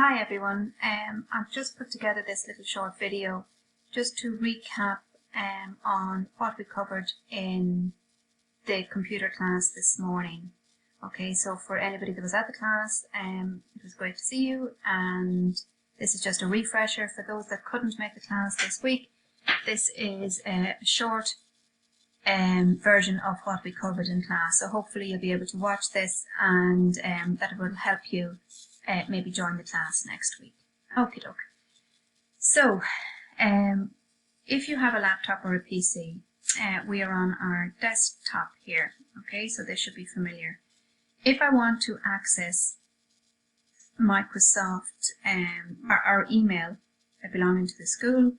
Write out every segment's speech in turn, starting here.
Hi everyone, I've just put together this little short video just to recap on what we covered in the computer class this morning. Okay, so for anybody that was at the class, it was great to see you, and this is just a refresher for those that couldn't make the class this week. This is a short version of what we covered in class, so hopefully you'll be able to watch this and that will help you maybe join the class next week. Okie doke. So, if you have a laptop or a PC, we are on our desktop here. Okay, so this should be familiar. If I want to access Microsoft, our email belonging to the school,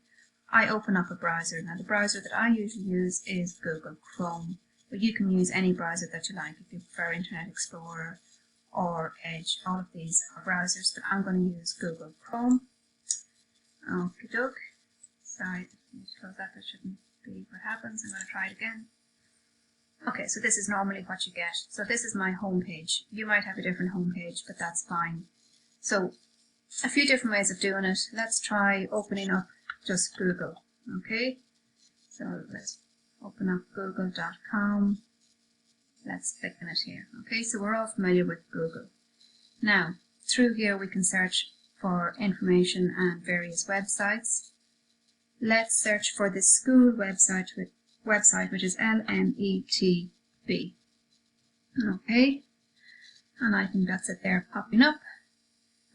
I open up a browser. Now the browser that I usually use is Google Chrome, but you can use any browser that you like if you prefer Internet Explorer or Edge. All of these are browsers, but I'm going to use Google Chrome. Okie doke. Sorry, I need to close that. That shouldn't be what happens. I'm going to try it again. Okay, so this is normally what you get. So this is my home page. You might have a different home page, but that's fine. So a few different ways of doing it. Let's try opening up just Google. Okay, so let's open up google.com. Let's click on it here. Okay, so we're all familiar with Google. Now, through here we can search for information and various websites. Let's search for the school website, which is LMETB. Okay, and I think that's it there popping up.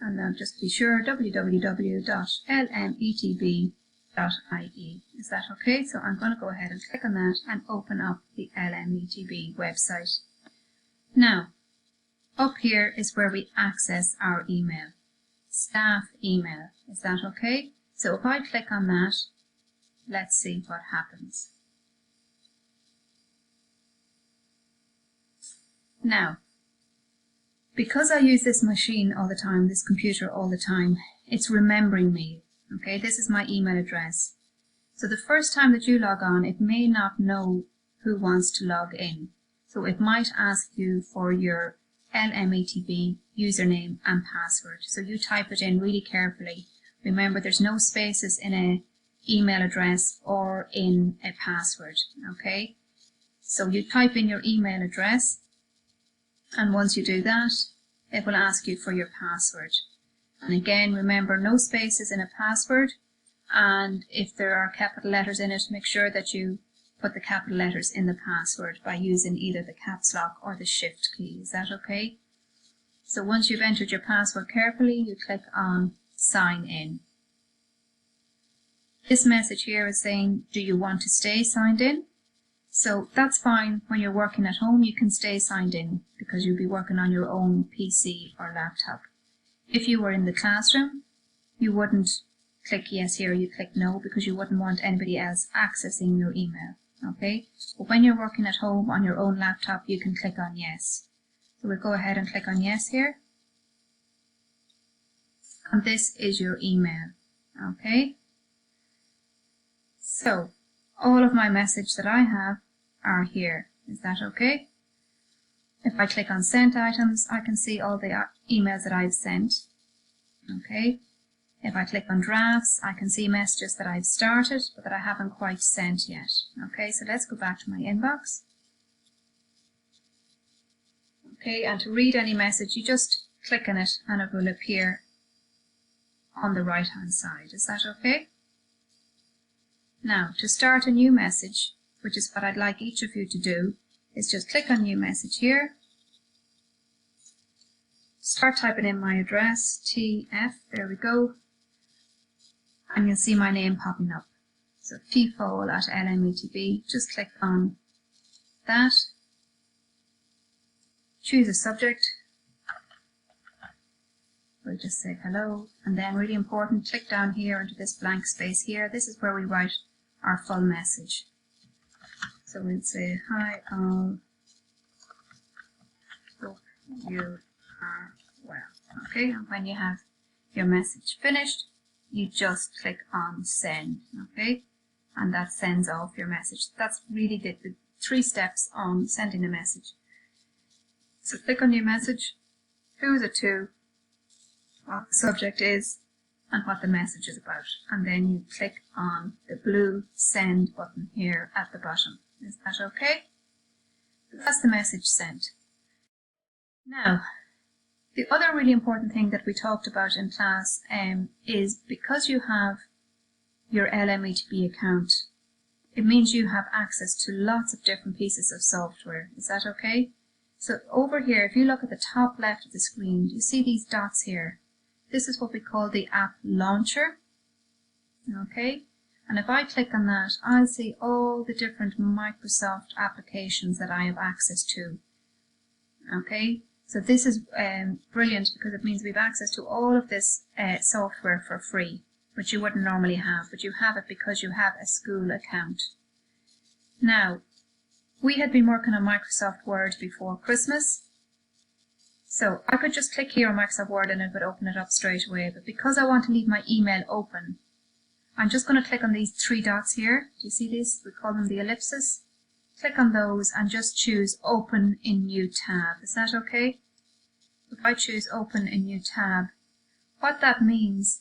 And then just to be sure, www.lmetb.ie. Is that okay? So I'm going to go ahead and click on that and open up the LMETB website. Now, up here is where we access our email. Staff email. Is that okay? So if I click on that, let's see what happens. Now, because I use this machine all the time, this computer all the time, it's remembering me. Okay, this is my email address. So the first time that you log on, it may not know who wants to log in. So it might ask you for your LMETB username and password. So you type it in really carefully. Remember, there's no spaces in an email address or in a password. Okay, so you type in your email address, and once you do that, it will ask you for your password. And again, remember, no spaces in a password, and if there are capital letters in it, make sure that you put the capital letters in the password by using either the caps lock or the shift key. Is that okay? So once you've entered your password carefully, you click on sign in. This message here is saying, do you want to stay signed in? So that's fine. When you're working at home, you can stay signed in because you'll be working on your own PC or laptop. If you were in the classroom, you wouldn't click yes here, you click no, because you wouldn't want anybody else accessing your email. Okay? But when you're working at home on your own laptop, you can click on yes. So we'll go ahead and click on yes here. And this is your email. Okay? So all of my message that I have are here. Is that okay? If I click on sent items, I can see all the emails that I've sent. Okay. If I click on drafts, I can see messages that I've started but that I haven't quite sent yet. Okay, so let's go back to my inbox. Okay, and to read any message, you just click on it and it will appear on the right hand side. Is that okay? Now, to start a new message, which is what I'd like each of you to do, is just click on new message here. Start typing in my address, TF, there we go. And you'll see my name popping up. So ffole@lmetb, just click on that. Choose a subject. We'll just say hello. And then really important, click down here into this blank space here. This is where we write our full message. So we'll say, hi all, hope you are well. Okay, and when you have your message finished, you just click on send. Okay, and that sends off your message. That's really the 3 steps on sending a message. So click on your message. Who is it to? what the subject is and what the message is about. And then you click on the blue send button here at the bottom. Is that okay? So that's the message sent. Now, the other really important thing that we talked about in class is because you have your LME2B account, it means you have access to lots of different pieces of software. Is that okay? So over here, if you look at the top left of the screen, do you see these dots here? This is what we call the app launcher. Okay? And if I click on that, I'll see all the different Microsoft applications that I have access to. Okay? So this is brilliant because it means we have access to all of this software for free, which you wouldn't normally have, but you have it because you have a school account. Now, we had been working on Microsoft Word before Christmas, so I could just click here on Microsoft Word and it would open it up straight away, but because I want to leave my email open, I'm just going to click on these three dots here. Do you see these? We call them the ellipses. Click on those and just choose Open in New Tab. Is that okay? If I choose Open in New Tab, what that means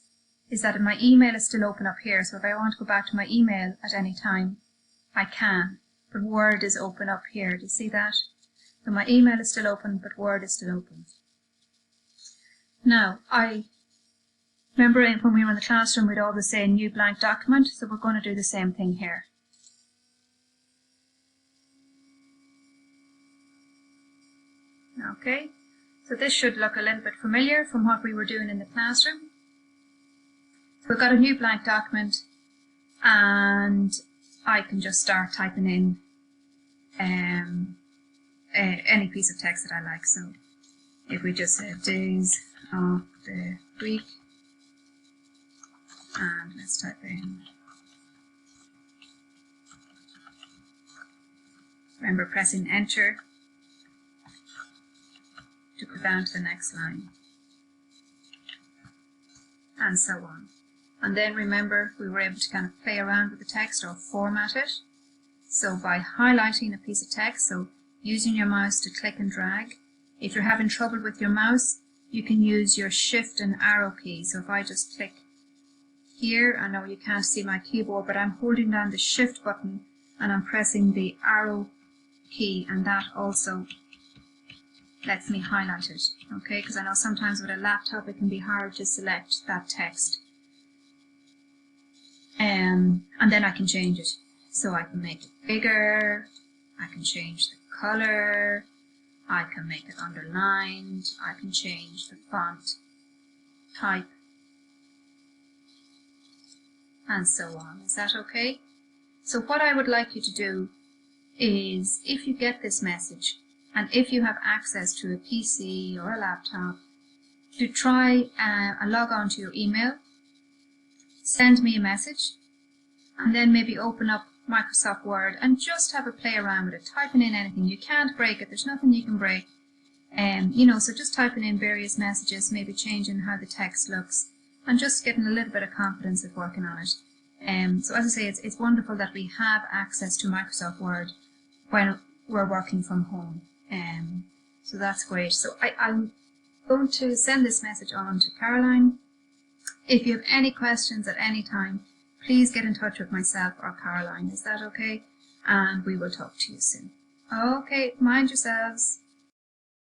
is that my email is still open up here, so if I want to go back to my email at any time, I can. But Word is open up here. Do you see that? So my email is still open, but Word is still open. Now, I remember when we were in the classroom, we'd always say New Blank Document, so we're going to do the same thing here. Okay, so this should look a little bit familiar from what we were doing in the classroom. So we've got a new blank document and I can just start typing in any piece of text that I like. So if we just say days of the week, and let's type in, remember pressing enter to go down to the next line, and so on. And then remember, we were able to kind of play around with the text or format it. So by highlighting a piece of text, so using your mouse to click and drag. If you're having trouble with your mouse, you can use your shift and arrow key. So if I just click here, I know you can't see my keyboard, but I'm holding down the shift button and I'm pressing the arrow key, and that also lets me highlight it, okay? Because I know sometimes with a laptop it can be hard to select that text. And then I can change it. So I can make it bigger, I can change the color, I can make it underlined, I can change the font type, and so on. Is that okay? So what I would like you to do is, if you get this message, and if you have access to a PC or a laptop, to try and log on to your email, send me a message, and then maybe open up Microsoft Word and just have a play around with it, typing in anything. You can't break it, there's nothing you can break. So just typing in various messages, maybe changing how the text looks, and just getting a little bit of confidence at working on it. So as I say, it's wonderful that we have access to Microsoft Word when we're working from home. So that's great. So I'm going to send this message on to Caroline. If you have any questions at any time, please get in touch with myself or Caroline. Is that okay? And we will talk to you soon. Okay, mind yourselves.